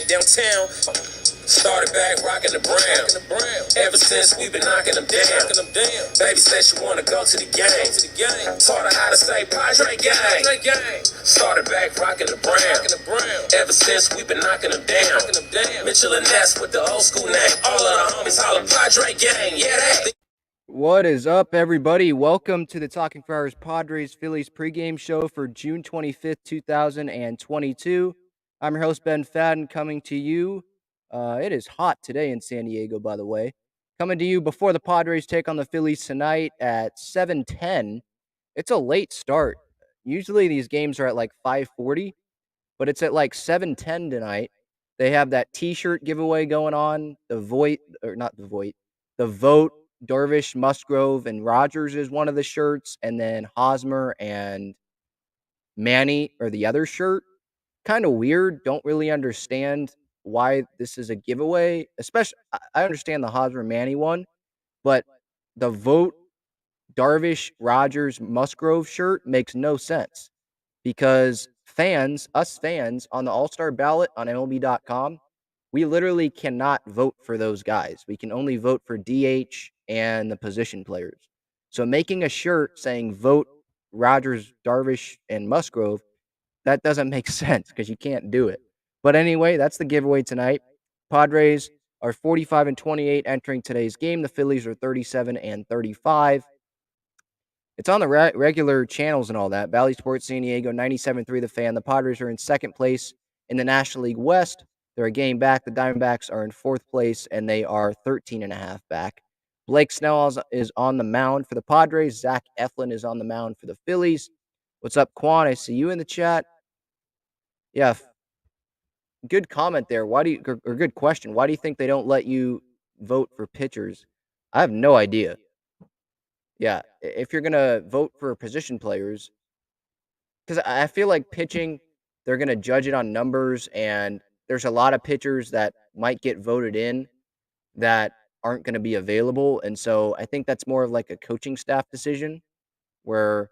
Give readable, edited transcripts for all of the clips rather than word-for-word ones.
Downtown, started back rocking the brown. Ever since we been knocking them down. Baby said she wanna go to the game. Taught her how to say Padre gang. Started back rocking the brown. Ever since we been knocking them down. Mitchell and Ness with the old school name. All of the homies holler Padre gang. Yeah, they. What is up, everybody? Welcome to the Talking for Hours Padres Phillies pregame show for June 25th, 2022. I'm your host, Ben Fadden, coming to you. It is hot today in San Diego, by the way. Coming to you before the Padres take on the Phillies tonight at 7:10. It's a late start. Usually these games are at like 5:40, but it's at like 7:10 tonight. They have that T-shirt giveaway going on. The vote. Darvish, Musgrove, and Rogers is one of the shirts, and then Hosmer and Manny are the other shirt. Kind of weird. Don't really understand why this is a giveaway. Especially, I understand the Hosmer Manny one, but the vote Darvish, Rogers, Musgrove shirt makes no sense because us fans on the All-Star ballot on MLB.com, we literally cannot vote for those guys. We can only vote for DH and the position players. So making a shirt saying vote Rogers, Darvish, and Musgrove, that doesn't make sense because you can't do it. But anyway, that's the giveaway tonight. Padres are 45-28 entering today's game. The Phillies are 37-35. It's on the regular channels and all that. Valley Sports San Diego, 97.3 The Fan. The Padres are in second place in the National League West. They're a game back. The Diamondbacks are in fourth place, and they are 13.5 back. Blake Snell is on the mound for the Padres. Zach Eflin is on the mound for the Phillies. What's up, Quan? I see you in the chat. Yeah, good comment there. Or good question. Why do you think they don't let you vote for pitchers? I have no idea. Yeah, if you're going to vote for position players, because I feel like pitching, they're going to judge it on numbers, and there's a lot of pitchers that might get voted in that aren't going to be available. And so I think that's more of like a coaching staff decision where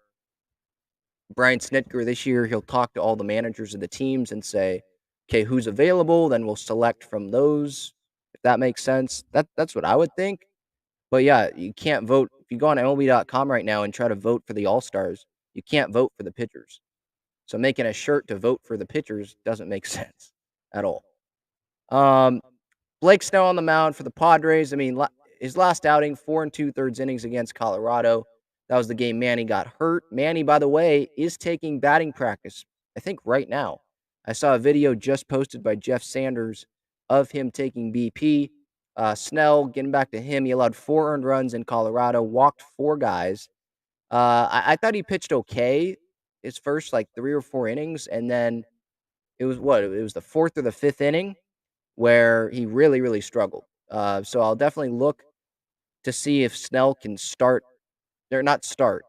Brian Snitker this year, he'll talk to all the managers of the teams and say, okay, who's available? Then we'll select from those, if that makes sense. That's what I would think. But yeah, you can't vote. If you go on MLB.com right now and try to vote for the All-Stars, you can't vote for the pitchers. So making a shirt to vote for the pitchers doesn't make sense at all. Blake Snell on the mound for the Padres. I mean, his last outing, 4 2/3 innings against Colorado. That was the game Manny got hurt. Manny, by the way, is taking batting practice, I think, right now. I saw a video just posted by Jeff Sanders of him taking BP. Snell, getting back to him, he allowed 4 earned runs in Colorado, walked 4 guys. I thought he pitched okay his first, like, 3 or 4 innings, and then it was the 4th or the 5th inning where he really, really struggled. So I'll definitely look to see if Snell can start or not start.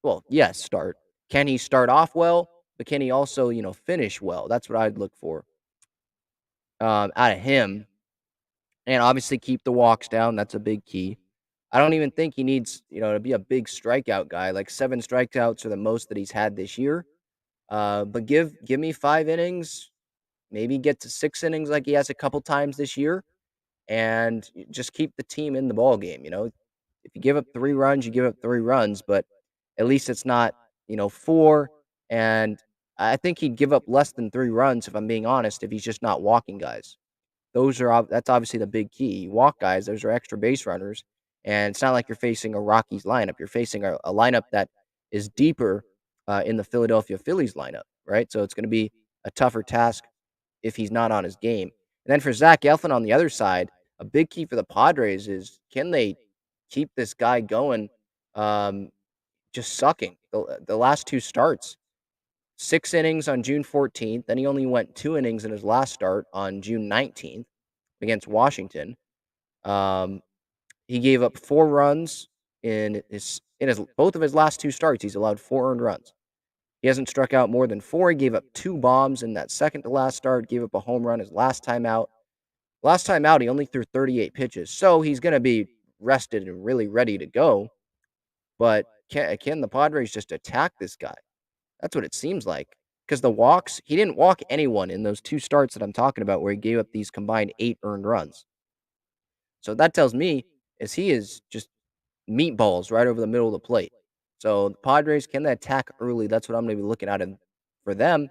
Well, yes, start. Can he start off well, but can he also, finish well? That's what I'd look for out of him. And obviously keep the walks down. That's a big key. I don't even think he needs, to be a big strikeout guy. Like 7 strikeouts are the most that he's had this year. But give me 5 innings, maybe get to 6 innings like he has a couple times this year, and just keep the team in the ball game. If you give up 3 runs, you give up 3 runs, but at least it's not 4. And I think he'd give up less than 3 runs, if I'm being honest, if he's just not walking guys. That's obviously the big key. You walk guys; those are extra base runners, and it's not like you're facing a Rockies lineup. You're facing a lineup that is deeper in the Philadelphia Phillies lineup, right? So it's going to be a tougher task if he's not on his game. And then for Zach Eflin on the other side, a big key for the Padres is, can they keep this guy going? Just sucking the last 2 starts. 6 innings on June 14th. Then he only went 2 innings in his last start on June 19th against Washington. He gave up 4 runs in both of his last 2 starts. He's allowed 4 earned runs. He hasn't struck out more than 4. He gave up 2 bombs in that second to last start. Gave up a home run his last time out. Last time out, he only threw 38 pitches, so he's going to be rested and really ready to go. But can the Padres just attack this guy? That's what it seems like. because the walks, he didn't walk anyone in those 2 starts that I'm talking about where he gave up these combined 8 earned runs. So that tells me is he is just meatballs right over the middle of the plate. So the Padres, can they attack early? That's what I'm gonna be looking at for them,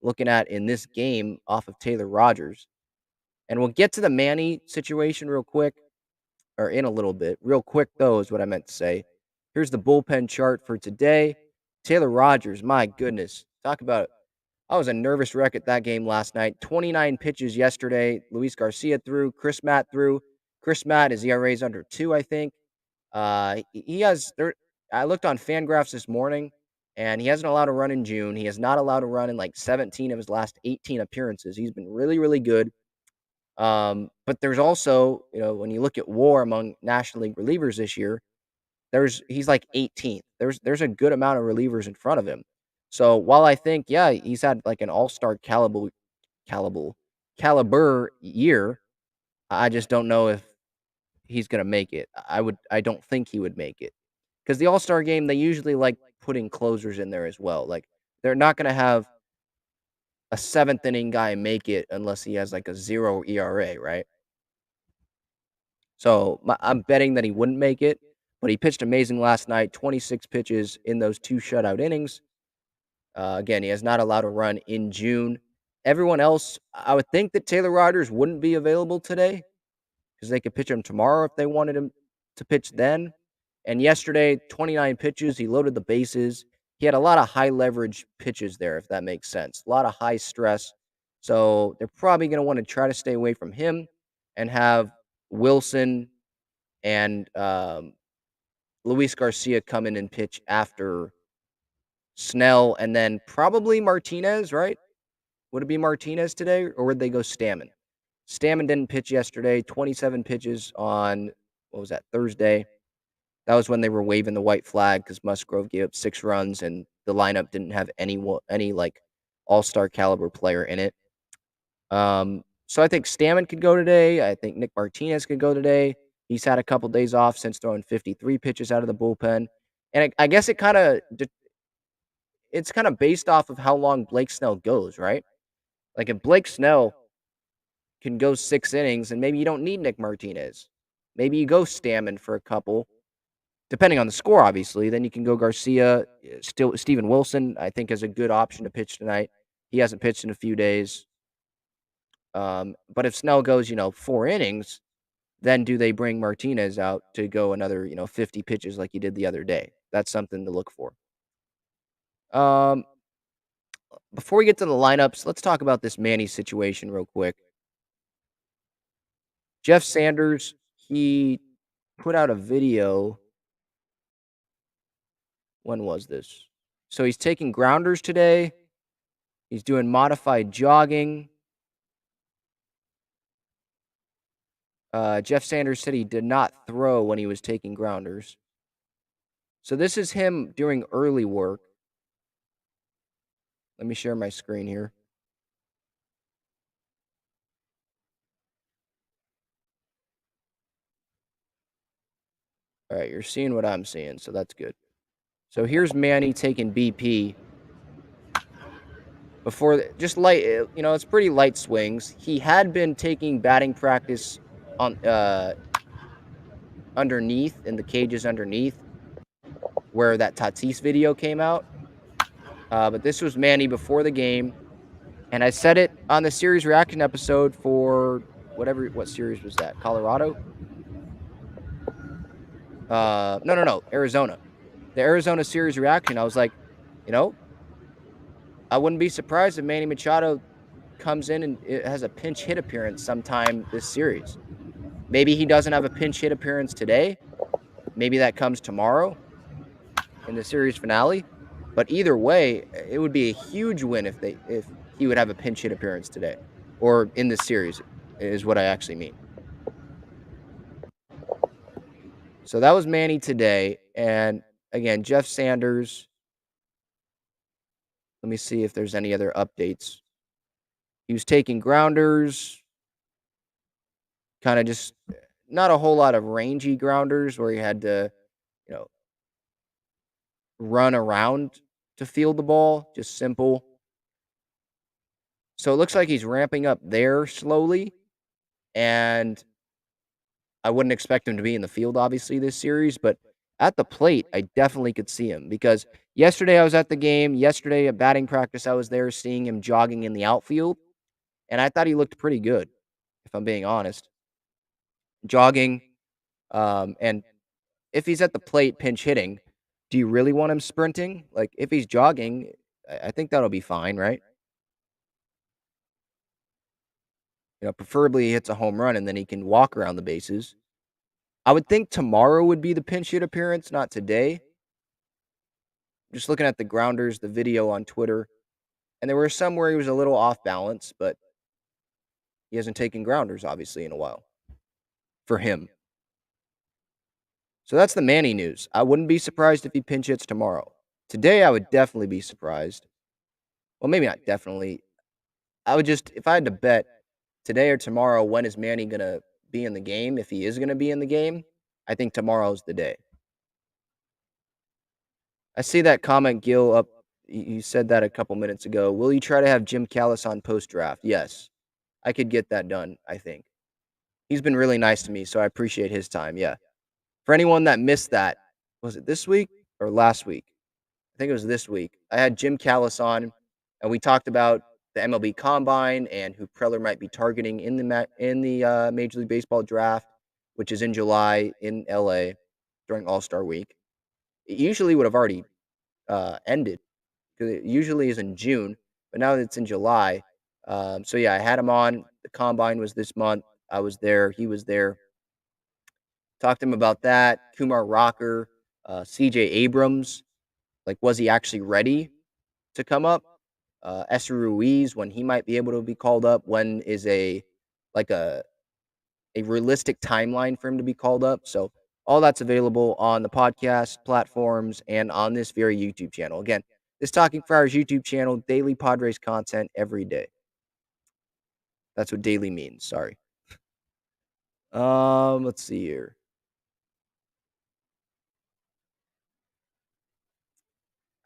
looking at in this game off of Taylor Rogers. And we'll get to the Manny situation real quick, or in a little bit. Real quick, though, is what I meant to say. Here's the bullpen chart for today. Taylor Rogers, my goodness. Talk about, I was a nervous wreck at that game last night. 29 pitches yesterday. Luis Garcia threw. Chris Matt threw. Chris Matt, his ERA is under 2, I think. He has, I looked on Fangraphs this morning, and he hasn't allowed a run in June. He has not allowed a run in like 17 of his last 18 appearances. He's been really, really good. But there's also, when you look at WAR among National League relievers this year, he's like 18th. There's a good amount of relievers in front of him. So while I think, yeah, he's had like an all-star caliber caliber year, I just don't know if he's gonna make it. I don't think he would make it. Because the all-star game, they usually like putting closers in there as well. Like they're not gonna have a seventh inning guy make it unless he has like a 0 ERA, right? So I'm betting that he wouldn't make it, but he pitched amazing last night. 26 pitches in those 2 shutout innings. Again, he has not allowed a run in June. Everyone else, I would think that Taylor Rogers wouldn't be available today because they could pitch him tomorrow if they wanted him to pitch then. And yesterday, 29 pitches. He loaded the bases. He had a lot of high leverage pitches there, if that makes sense. A lot of high stress. So they're probably going to want to try to stay away from him and have Wilson and Luis Garcia come in and pitch after Snell, and then probably Martinez, right? Would it be Martinez today, or would they go Stammen? Stammen didn't pitch yesterday. 27 pitches on, what was that, Thursday? That was when they were waving the white flag because Musgrove gave up 6 runs, and the lineup didn't have any like all-star caliber player in it. So I think Stammen could go today. I think Nick Martinez could go today. He's had a couple days off since throwing 53 pitches out of the bullpen. And I guess it's kind of based off of how long Blake Snell goes, right? Like if Blake Snell can go 6 innings, and maybe you don't need Nick Martinez. Maybe you go Stammen for a couple, depending on the score, obviously. Then you can go Garcia. Still, Steven Wilson, I think, is a good option to pitch tonight. He hasn't pitched in a few days. But if Snell goes, 4 innings, then do they bring Martinez out to go another, 50 pitches like he did the other day? That's something to look for. Before we get to the lineups, let's talk about this Manny situation real quick. Jeff Sanders, he put out a video. When was this? So he's taking grounders today. He's doing modified jogging. Jeff Sanders said he did not throw when he was taking grounders. So this is him doing early work. Let me share my screen here. All right, you're seeing what I'm seeing, so that's good. So here's Manny taking BP. Before, just light, it's pretty light swings. He had been taking batting practice on underneath, in the cages underneath, where that Tatis video came out. But this was Manny before the game. And I said it on the series reaction episode for what series was that? Colorado? No, Arizona. The Arizona series reaction, I was like, I wouldn't be surprised if Manny Machado comes in and it has a pinch hit appearance sometime this series. Maybe he doesn't have a pinch hit appearance today. Maybe that comes tomorrow in the series finale. But either way, it would be a huge win if he would have a pinch hit appearance today, or in this series, is what I actually mean. So that was Manny today, and again, Jeff Sanders. Let me see if there's any other updates. He was taking grounders, kind of just not a whole lot of rangy grounders where he had to, run around to field the ball, just simple. So it looks like he's ramping up there slowly, and I wouldn't expect him to be in the field, obviously, this series, but at the plate, I definitely could see him because yesterday I was at the game. Yesterday at batting practice, I was there seeing him jogging in the outfield, and I thought he looked pretty good, if I'm being honest. Jogging, and if he's at the plate pinch hitting, do you really want him sprinting? Like, if he's jogging, I think that'll be fine, right? Preferably he hits a home run and then he can walk around the bases. I would think tomorrow would be the pinch hit appearance, not today. Just looking at the grounders, the video on Twitter, and there were some where he was a little off balance, but he hasn't taken grounders, obviously, in a while for him. So that's the Manny news. I wouldn't be surprised if he pinch hits tomorrow. Today, I would definitely be surprised. Well, maybe not definitely. I would just, if I had to bet today or tomorrow, when is Manny going to be in the game? If he is going to be in the game, I think tomorrow's the day. I see that comment, Gil, up. You said that a couple minutes ago. Will you try to have Jim Callis on post draft? Yes. I could get that done, I think. He's been really nice to me, so I appreciate his time. Yeah. For anyone that missed that, was it this week or last week? I think it was this week. I had Jim Callis on, and we talked about the MLB Combine and who Preller might be targeting in the Major League Baseball draft, which is in July in LA during All Star Week. It usually would have already ended because it usually is in June, but now that it's in July. So yeah, I had him on. The Combine was this month. I was there. He was there. Talked to him about that. Kumar Rocker, CJ Abrams. Like, was he actually ready to come up? Esther Ruiz, when he might be able to be called up. When is like a realistic timeline for him to be called up? So all that's available on the podcast platforms and on this very YouTube channel. Again, this Talking Friars YouTube channel, daily Padres content every day. That's what daily means. Sorry. Let's see here.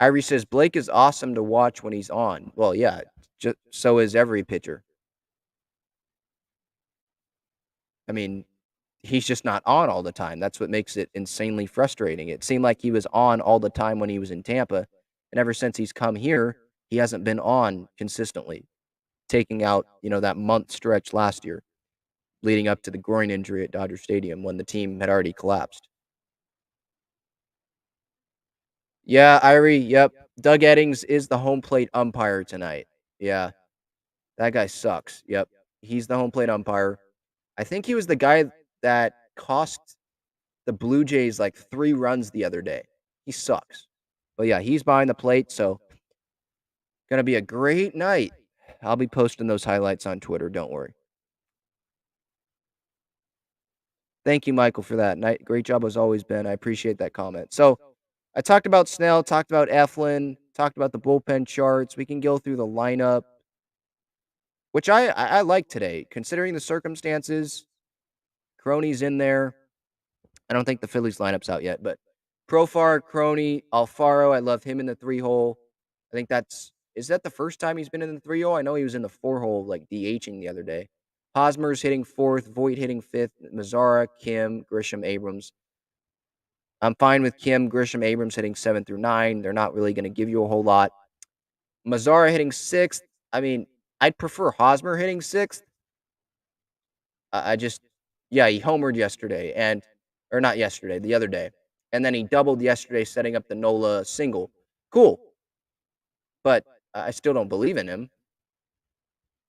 Irie says Blake is awesome to watch when he's on. Well, yeah, so is every pitcher. I mean, he's just not on all the time. That's what makes it insanely frustrating. It seemed like he was on all the time when he was in Tampa, and ever since he's come here, he hasn't been on consistently, taking out, that month stretch last year leading up to the groin injury at Dodger Stadium when the team had already collapsed. Yeah, Irie, yep. Doug Eddings is the home plate umpire tonight. Yeah, that guy sucks. Yep. He's the home plate umpire. I think he was the guy that cost the Blue Jays like 3 runs the other day. He sucks. But yeah, he's behind the plate, so gonna be a great night. I'll be posting those highlights on Twitter, don't worry. Thank you, Michael, for that. Great job as always, Ben. I appreciate that comment. So I talked about Snell, talked about Eflin, talked about the bullpen charts. We can go through the lineup, which I like today, considering the circumstances. Crony's in there. I don't think the Phillies lineup's out yet, but Profar, Crony, Alfaro, I love him in the 3-hole. I think is that the first time he's been in the 3-hole? I know he was in the 4-hole, like DHing the other day. Hosmer's hitting 4th, Voit hitting 5th, Mazzara, Kim, Grisham, Abrams. I'm fine with Kim, Grisham, Abrams hitting 7 through 9. They're not really going to give you a whole lot. Mazzara hitting 6th. I mean, I'd prefer Hosmer hitting 6th. He homered yesterday, or not yesterday, the other day. And then he doubled yesterday, setting up the Nola single. Cool. But I still don't believe in him.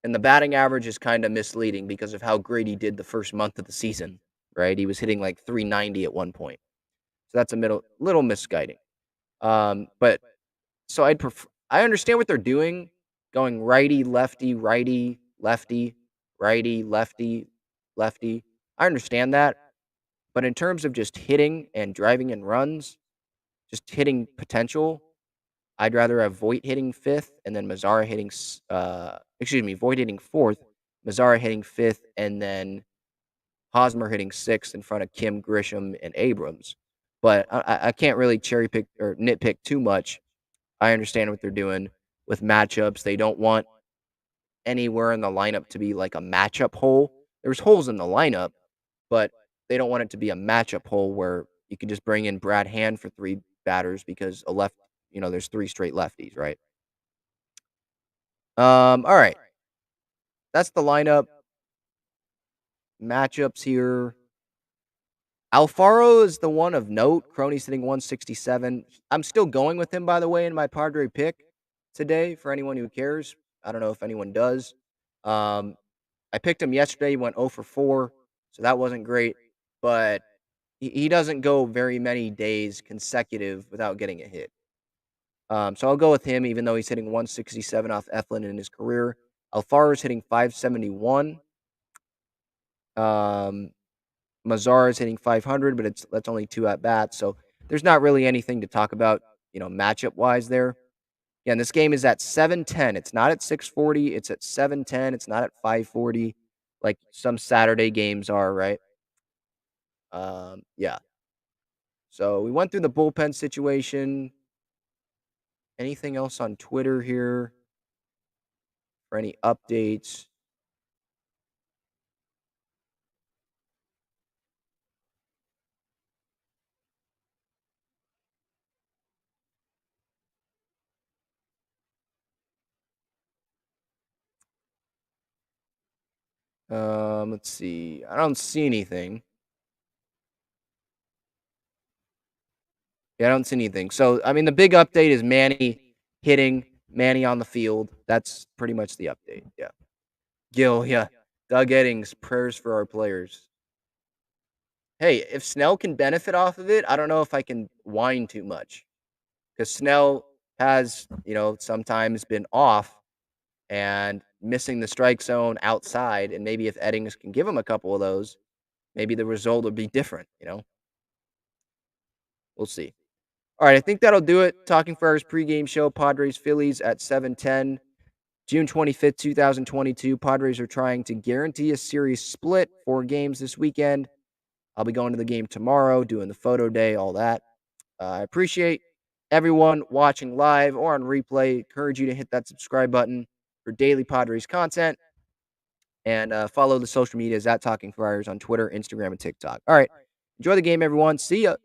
And the batting average is kind of misleading because of how great he did the first month of the season, right? He was hitting like 390 at one point. So that's a little misguiding. But so I understand what they're doing, going righty, lefty, righty, lefty, righty, lefty, lefty. I understand that. But in terms of just hitting and driving in runs, just hitting potential, I'd rather have Voit hitting 5th and then Mazzara hitting, Voit hitting 4th, Mazzara hitting 5th, and then Hosmer hitting 6th in front of Kim, Grisham, and Abrams. But I can't really cherry pick or nitpick too much. I understand what they're doing with matchups. They don't want anywhere in the lineup to be like a matchup hole. There's holes in the lineup, but they don't want it to be a matchup hole where you can just bring in Brad Hand for 3 batters because there's 3 straight lefties, right? All right. That's the lineup. Matchups here. Alfaro is the one of note. Crony's hitting 167. I'm still going with him, by the way, in my Padre pick today for anyone who cares. I don't know if anyone does. Um, I picked him yesterday. He went 0 for 4, so that wasn't great. But he doesn't go very many days consecutive without getting a hit. So I'll go with him, even though he's hitting 167 off Eflin in his career. Alfaro's hitting 571. Mazar is hitting 500, but that's only 2 at bats, so there's not really anything to talk about, matchup wise there. Yeah, and this game is at 7:10. It's not at 6:40. It's at 7:10. It's not at 5:40, like some Saturday games are, right? Yeah. So we went through the bullpen situation. Anything else on Twitter here for any updates? Let's see. I don't see anything. Yeah, I don't see anything. So, I mean, the big update is Manny hitting, Manny on the field. That's pretty much the update. Yeah. Gil, yeah. Doug Eddings, prayers for our players. Hey, if Snell can benefit off of it, I don't know if I can whine too much because Snell has, sometimes been off and missing the strike zone outside. And maybe if Eddings can give him a couple of those, maybe the result would be different. We'll see. All right, I think that'll do it. Talking Friars pregame show, Padres Phillies at 7:10, June 25th, 2022. Padres are trying to guarantee a series split, 4 games this weekend. I'll be going to the game tomorrow, doing the photo day, all that. I appreciate everyone watching live or on replay. Encourage you to hit that subscribe button for daily Padres content and follow the social medias at Talking Friars on Twitter, Instagram, and TikTok. All right, enjoy the game, everyone. See ya.